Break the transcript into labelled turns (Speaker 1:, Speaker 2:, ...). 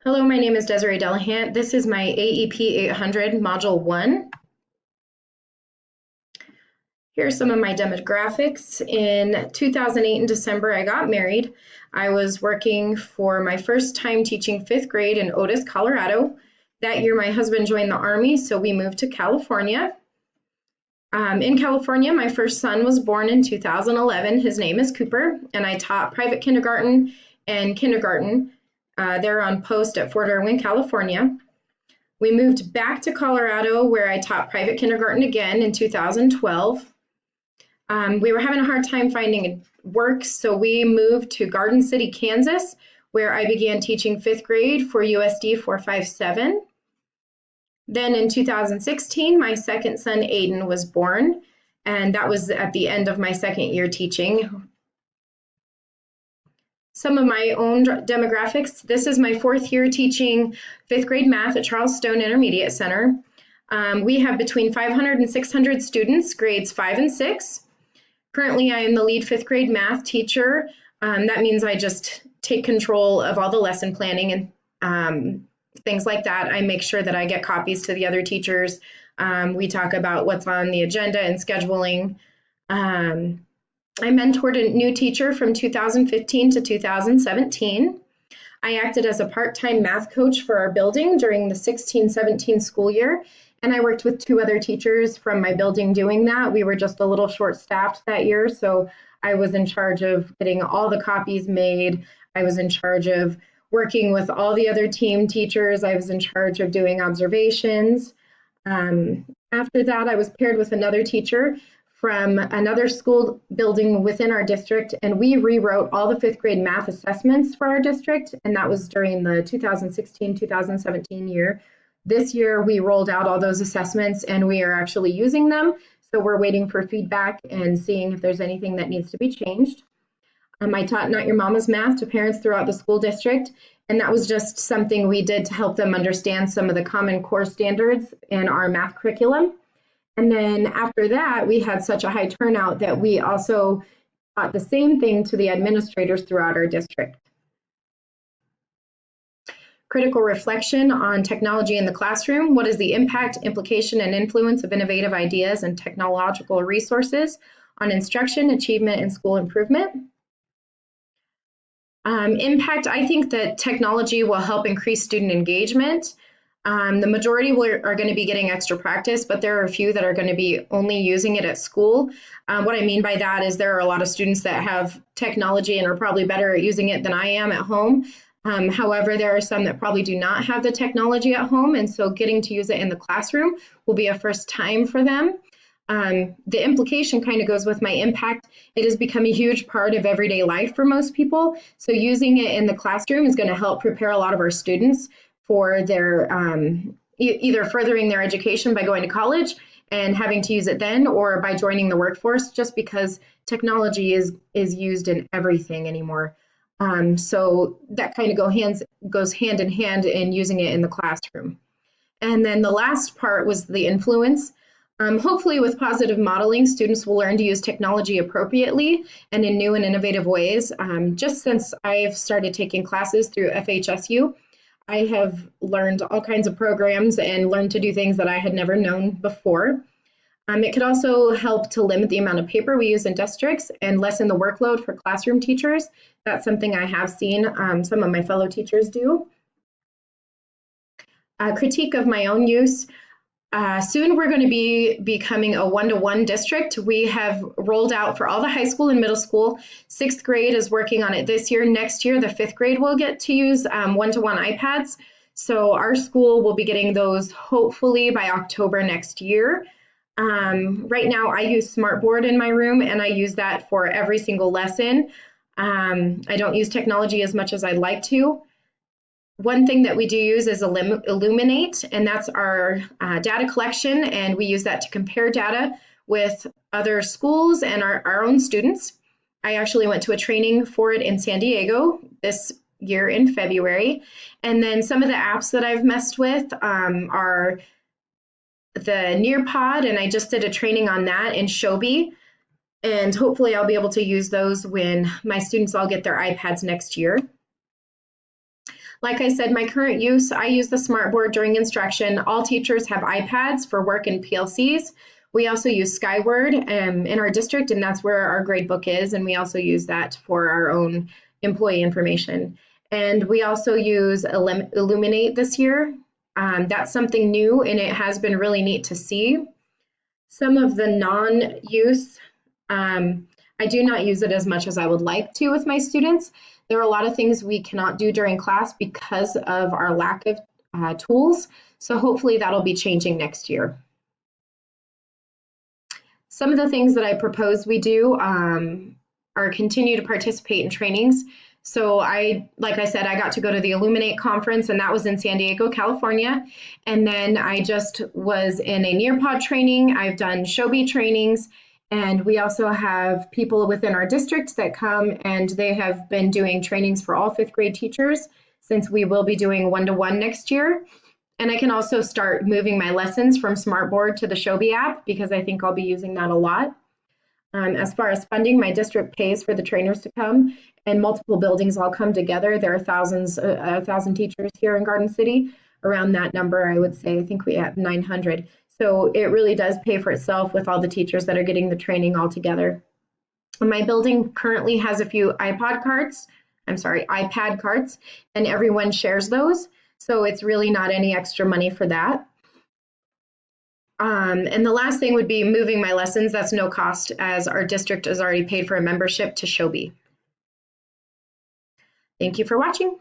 Speaker 1: Hello, my name is Desiree Delahant. This is my AEP 800 Module 1. Here are some of my demographics. In 2008, in December, I got married. I was working for my first time teaching 5th grade in Otis, Colorado. That year, my husband joined the Army, so we moved to California. In California, my first son was born in 2011. His name is Cooper, and I taught private kindergarten and kindergarten. They're on post at Fort Irwin, California. We moved back to Colorado where I taught private kindergarten again in 2012. We were having a hard time finding work, so we moved to Garden City, Kansas, where I began teaching 5th grade for USD 457. Then in 2016, my second son, Aiden, was born, and that was at the end of my second year teaching. Some of my own demographics. This is my 4th year teaching 5th grade math at Charles Stone Intermediate Center. We have between 500 and 600 students, grades 5 and 6. Currently, I am the lead 5th grade math teacher. That means I just take control of all the lesson planning and things like that. I make sure that I get copies to the other teachers. We talk about what's on the agenda and scheduling. I mentored a new teacher from 2015 to 2017. I acted as a part-time math coach for our building during the 16-17 school year, and I worked with 2 other teachers from my building doing that. We were just a little short-staffed that year, so I was in charge of getting all the copies made. I was in charge of working with all the other team teachers. I was in charge of doing observations. After that, I was paired with another teacher from another school building within our district, and we rewrote all the 5th grade math assessments for our district, and that was during the 2016-2017 year. This year, we rolled out all those assessments, and we are actually using them, so we're waiting for feedback and seeing if there's anything that needs to be changed. I taught Not Your Mama's Math to parents throughout the school district, and that was just something we did to help them understand some of the Common Core standards in our math curriculum. And then after that, we had such a high turnout that we also taught the same thing to the administrators throughout our district. Critical reflection on technology in the classroom. What is the impact, implication, and influence of innovative ideas and technological resources on instruction, achievement, and school improvement? Impact, I think that technology will help increase student engagement. The majority are going to be getting extra practice, but there are a few that are going to be only using it at school. What I mean by that is there are a lot of students that have technology and are probably better at using it than I am at home. However, there are some that probably do not have the technology at home, and so getting to use it in the classroom will be a first time for them. The implication kind of goes with my impact. It has become a huge part of everyday life for most people, so using it in the classroom is going to help prepare a lot of our students for their either furthering their education by going to college and having to use it then, or by joining the workforce, just because technology is used in everything anymore. So that kind of goes hand in hand in using it in the classroom. And then the last part was the influence. Hopefully with positive modeling, students will learn to use technology appropriately and in new and innovative ways. Just since I've started taking classes through FHSU, I have learned all kinds of programs and learned to do things that I had never known before. It could also help to limit the amount of paper we use in districts and lessen the workload for classroom teachers. That's something I have seen some of my fellow teachers do. Critique of my own use. Soon we're going to be becoming a one-to-one district. We have rolled out for all the high school and middle school. 6th grade is working on it this year. Next year, the 5th grade will get to use one-to-one iPads. So our school will be getting those hopefully by October next year. Right now, I use Smartboard in my room, and I use that for every single lesson. I don't use technology as much as I'd like to. One thing that we do use is Illuminate, and that's our data collection, and we use that to compare data with other schools and our own students. I actually went to a training for it in San Diego this year in February. And then some of the apps that I've messed with are the Nearpod, and I just did a training on that in Shobi. And hopefully I'll be able to use those when my students all get their iPads next year. Like I said, my current use, I use the smartboard during instruction. All teachers have iPads for work and PLCs. We also use Skyward in our district, and that's where our gradebook is. And we also use that for our own employee information. And we also use Illuminate this year. That's something new, and it has been really neat to see. Some of the non-use, I do not use it as much as I would like to with my students. There are a lot of things we cannot do during class because of our lack of tools. So hopefully that'll be changing next year. Some of the things that I propose we do are continue to participate in trainings. So like I said, I got to go to the Illuminate conference, and that was in San Diego, California. And then I just was in a Nearpod training. I've done Shobi trainings, and we also have people within our district that come, and they have been doing trainings for all fifth grade teachers, since we will be doing one-to-one next year. And I can also start moving my lessons from Smartboard to the Shobi app, because I think I'll be using that a lot. As far as funding, my district pays for the trainers to come, and multiple buildings all come together. There are thousands, 1,000 teachers here in Garden City. Around that number, I would say, I think we have 900. So it really does pay for itself with all the teachers that are getting the training all together. My building currently has a few iPad carts, and everyone shares those. So it's really not any extra money for that. And the last thing would be moving my lessons. That's no cost, as our district has already paid for a membership to Shobi. Thank you for watching.